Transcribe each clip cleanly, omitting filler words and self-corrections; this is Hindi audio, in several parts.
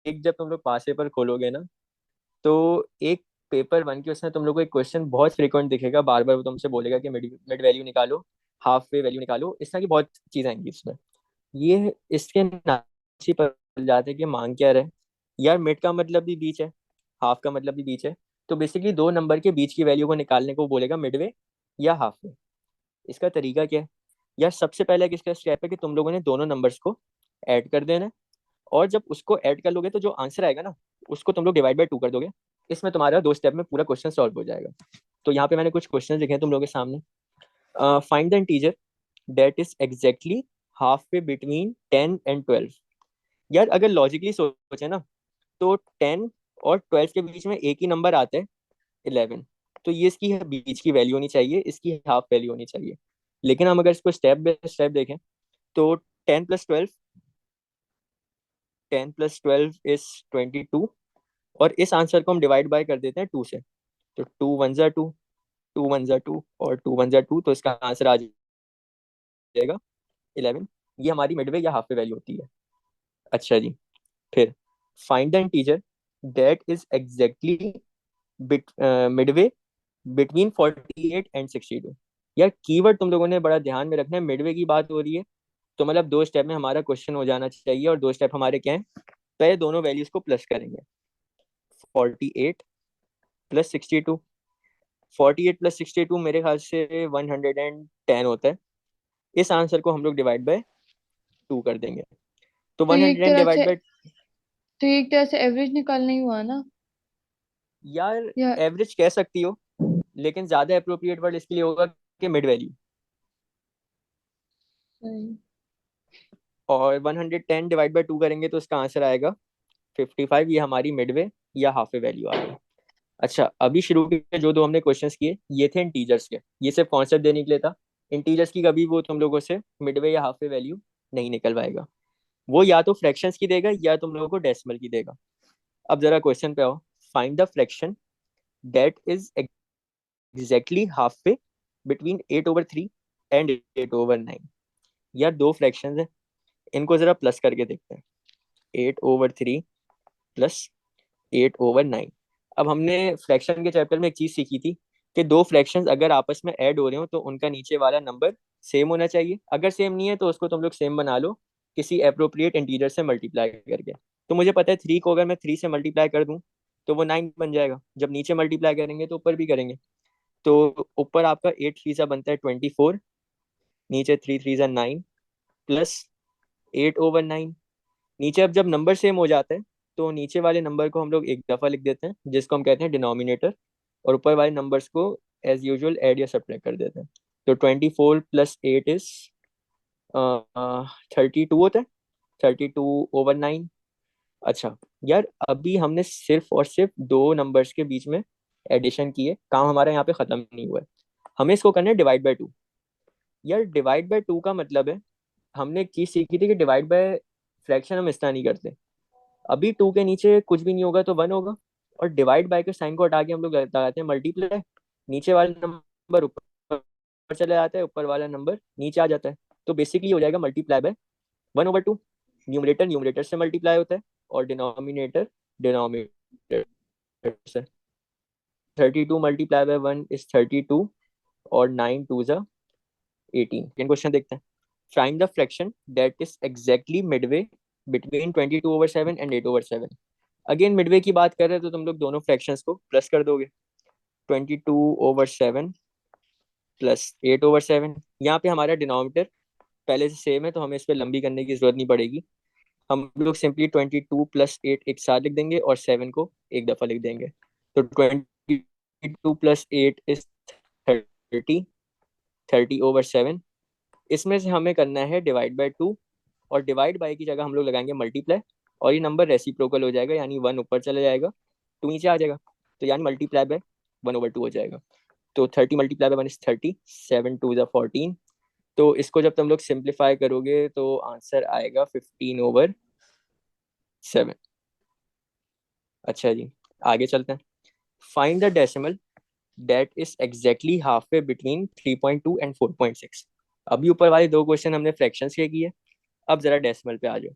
एक जब तुम लोग पास पेपर खोलोगे ना, तो एक पेपर वन के उसमें तुम लोग को एक क्वेश्चन बहुत फ्रिक्वेंट दिखेगा, बार बार वो तुमसे बोलेगा कि मिड मिड वैल्यू निकालो, हाफ वे वैल्यू निकालो, इस तरह की बहुत चीजें आएंगी इसमें। ये इसके नाम से पता चल जाता है कि मांग क्या रहे। यार मिड का मतलब भी बीच है, हाफ का मतलब भी बीच है। तो बेसिकली दो नंबर के बीच की वैल्यू को निकालने को बोलेगा मिडवे या हाफ वे। इसका तरीका क्या है? यार सबसे पहले किसका स्टेप है कि तुम लोगों ने दोनों नंबर्स को ऐड कर देना है। और जब उसको ऐड कर लोगे तो जो आंसर आएगा ना, उसको तुम लोग डिवाइड बाय टू कर दोगे। इसमें तुम्हारा दो स्टेप में पूरा क्वेश्चन सॉल्व हो जाएगा। तो यहाँ पे मैंने कुछ क्वेश्चन लिखे हैं तुम लोगों के सामने। Find the integer that is exactly half way between 10 and 12। यार अगर लॉजिकली सोचे ना, तो 10 और 12 के बीच में एक ही नंबर आता है, 11। तो ये इसकी बीच की वैल्यू होनी चाहिए, इसकी हाफ वैल्यू होनी चाहिए। लेकिन हम अगर इसको स्टेप बाय स्टेप देखें, तो 10 + 12, 10 + 12 इज 22। और इस आंसर को हम डिवाइड बाय कर देते हैं टू से। तो टू वन जा टू, टू वन जा टू, और टू वन जा टू, तो इसका आंसर आ जाएगा 11। ये हमारी मिडवे या हाफ वे वैल्यू होती है। अच्छा जी, फिर find the integer that is exactly midway between 48 and 62। यार कीवर्ड तुम लोगों ने बड़ा ध्यान में रखना है, मिडवे की बात हो रही है, तो मतलब दो स्टेप में हमारा क्वेश्चन हो जाना चाहिए। और दो स्टेप हमारे क्या है? पहले दोनों वैल्यूज को प्लस करेंगे। 48 + 62, 48 + 62 मेरे ख्याल से 110 होता है। इस आंसर को हम लोग डिवाइड बाय टू कर देंगे। तो तो वन ये एक हंड्रेड तरह डिवाइड से बाय तो ये एक तरह से एवरेज निकालना ही हुआ ना? यार या एवरेज कह सकती हो, लेकिन ज्यादा अप्रोप्रिएट वर्ड इसके लिए होगा कि मिड वैल्यू। सही। और 110 डिवाइड बाय टू करेंगे तो इसका आंसर आएगा 55। ये हमारी मिडवे या हाफ वे वैल्यू आ गई। अच्छा, अभी शुरू के जो दो हमने क्वेश्चंस किए ये थे इंटीजर्स के, ये सिर्फ कॉन्सेप्ट देने के लिए था। इंटीजर्स की कभी वो तुम लोगों से मिडवे या हाफ वे वैल्यू नहीं निकलवाएगा। वो या तो फ्रैक्शंस की देगा या तुम लोगों को डेसिमल की देगा। अब जरा क्वेश्चन पे आओ। Find the fraction that is exactly half way between 8/3 and 8/9। यार दो फ्रैक्शंस हैं, इनको जरा प्लस करके देखते हैं। 8/3 प्लस 8/9। अब हमने फ्रैक्शन के चैप्टर में एक चीज सीखी थी कि दो फ्रैक्शंस अगर आपस में ऐड हो रहे हो तो उनका नीचे वाला नंबर सेम होना चाहिए। अगर सेम नहीं है तो उसको तुम लोग सेम बना लो, किसी अप्रोप्रिएट इंटीजर से मल्टीप्लाई करके। तो मुझे पता है थ्री को अगर मैं थ्री से मल्टीप्लाई कर दूं तो वो 9 बन जाएगा। जब नीचे मल्टीप्लाई करेंगे तो ऊपर भी करेंगे। तो ऊपर आपका 8 3 बनता है 24, नीचे 3 3 9, प्लस 8/9। नीचे अब जब नंबर सेम हो जाते हैं तो नीचे वाले नंबर को हम लोग एक दफा लिख देते हैं, जिसको हम कहते हैं डिनोमिनेटर। और ऊपर वाले नंबर्स को एज यूजुअल ऐड या सब्ट्रैक्ट कर देते हैं। तो 24 + 8 इज 32 होता है, 32/9। अच्छा, यार अभी हमने सिर्फ और सिर्फ दो नंबर्स के बीच में एडिशन की है, काम हमारा यहाँ पे खत्म नहीं हुआ है। हमें इसको करना है डिवाइड बाय टू। यार डिवाइड बाय टू का मतलब है, हमने एक चीज सीखी थी कि डिवाइड बाय फ्रैक्शन हम इस तरह नहीं करते। अभी टू के नीचे कुछ भी नहीं होगा तो वन होगा। और डिवाइड बाय के साइन को हटा के हम लोग लगाते हैं मल्टीप्लाई। नीचे वाला नंबर ऊपर चला जाता है, ऊपर वाला नंबर नीचे आ जाता है। तो बेसिकली हो जाएगा मल्टीप्लाई बाय 1/2। न्यूमरेटर न्यूमरेटर से मल्टीप्लाई होता है, और डिनोमिनेटर डिनोमिनेटर से। 32 × 1 = 32, और 9 2 = 18। सेकंड क्वेश्चन देखते हैं। Find the fraction that is exactly midway between 22/7 and 8/7। Again Midway की बात कर रहे हैं तो तुम लोग दोनों फ्रैक्शंस को प्लस कर दोगे। 22/7 प्लस 8/7। यहाँ पे हमारा डिनोमिनेटर पहले से सेम है, तो हमें इस पर लंबी करने की जरूरत नहीं पड़ेगी। हम लोग सिंपली 22 + 8 एक साथ लिख देंगे और 7 को एक दफा लिख देंगे। तो 22 + 8 इज 30, 30/7। इसमें से हमें करना है डिवाइड बाय टू, और डिवाइड बाय की जगह हम लोग लगाएंगे मल्टीप्लाई। और ये नंबर रेसिप्रोकल हो जाएगा, यानी वन ऊपर चला जाएगा, टू नीचे आ जाएगा। तो यानी मल्टीप्लाई बाय 1/2 हो जाएगा। तो 30 × 1 = 30, 7 2 = 14। तो इसको जब तुम लोग सिंप्लीफाई करोगे तो आंसर आएगा 15/7। अच्छा जी, आगे चलते हैं। Find the decimal that is exactly half way between 3.2 and 4.6। अभी ऊपर वाले दो क्वेश्चन हमने फ्रैक्शंस के किए, अब जरा डेसिमल पे आ जाओ।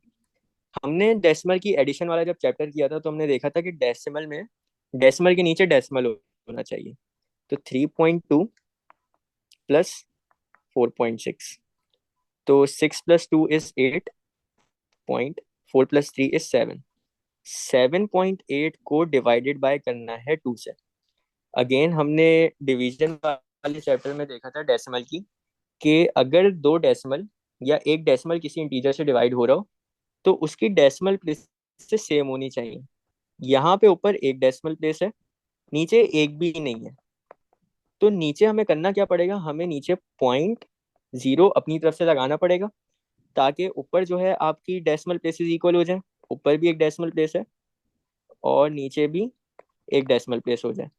हमने डेसिमल की एडिशन वाला जब चैप्टर किया था तो हमने देखा था कि डेसिमल में डेसिमल के नीचे डेसिमल होना चाहिए। तो 3.2 प्लस 4.6, तो 6 + 2 = 8, 4 + 3 = 7, 7.8 को डिवाइडेड बाय करना है 2 से। अगेन हमने डिवीजन वाले चैप्टर में देखा था डेसिमल की, कि अगर दो डेसिमल या एक डेसिमल किसी इंटीजर से डिवाइड हो रहा हो तो उसकी डेसिमल प्लेस से सेम होनी चाहिए। यहाँ पे ऊपर एक डेसिमल प्लेस है, नीचे एक भी नहीं है। तो नीचे हमें करना क्या पड़ेगा, हमें नीचे 0.0 अपनी तरफ से लगाना पड़ेगा, ताकि ऊपर जो है आपकी डेसिमल प्लेसेस इक्वल हो जाए। ऊपर भी एक डेसिमल प्लेस है और नीचे भी एक डेसिमल प्लेस हो जाए।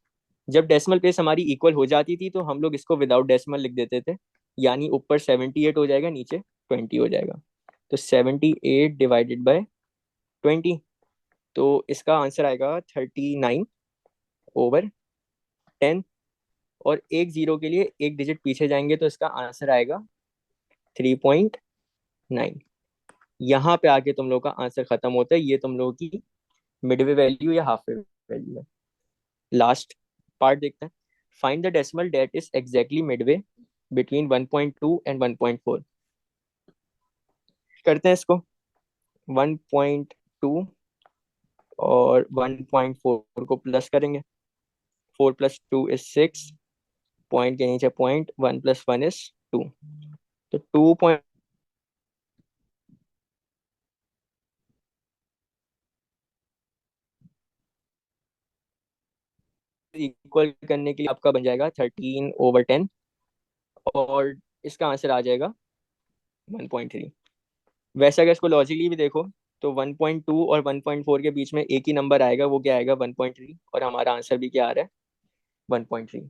जब डेसिमल प्लेस हमारी इक्वल हो जाती थी तो हम लोग इसको विदाउट डेसिमल लिख देते थे, यानी ऊपर 78 हो जाएगा, नीचे 20 हो जाएगा। तो 78 ÷ 20, तो इसका आंसर आएगा 39/10। और एक जीरो के लिए एक डिजिट पीछे जाएंगे तो इसका आंसर आएगा 3.9। यहाँ पे आके तुम लोग का आंसर खत्म होता है। ये तुम लोगों की मिडवे वैल्यू या हाफ वे वैल्यू है। लास्ट पार्ट देखते हैं। Find the decimal that is exactly midway between 1.2 and 1.4। करते हैं इसको। 1.2 और 1.4 को प्लस करेंगे। 4 + 2 = 6, पॉइंट के नीचे पॉइंट, 1 + 1 = 2। तो 2 पॉइंट इक्वल करने के लिए आपका बन जाएगा 13/10, और इसका आंसर आ जाएगा 1.3। वैसे अगर इसको लॉजिकली भी देखो तो 1.2 और 1.4 के बीच में एक ही नंबर आएगा, वो क्या आएगा 1.3, और हमारा आंसर भी क्या आ रहा है 1.3।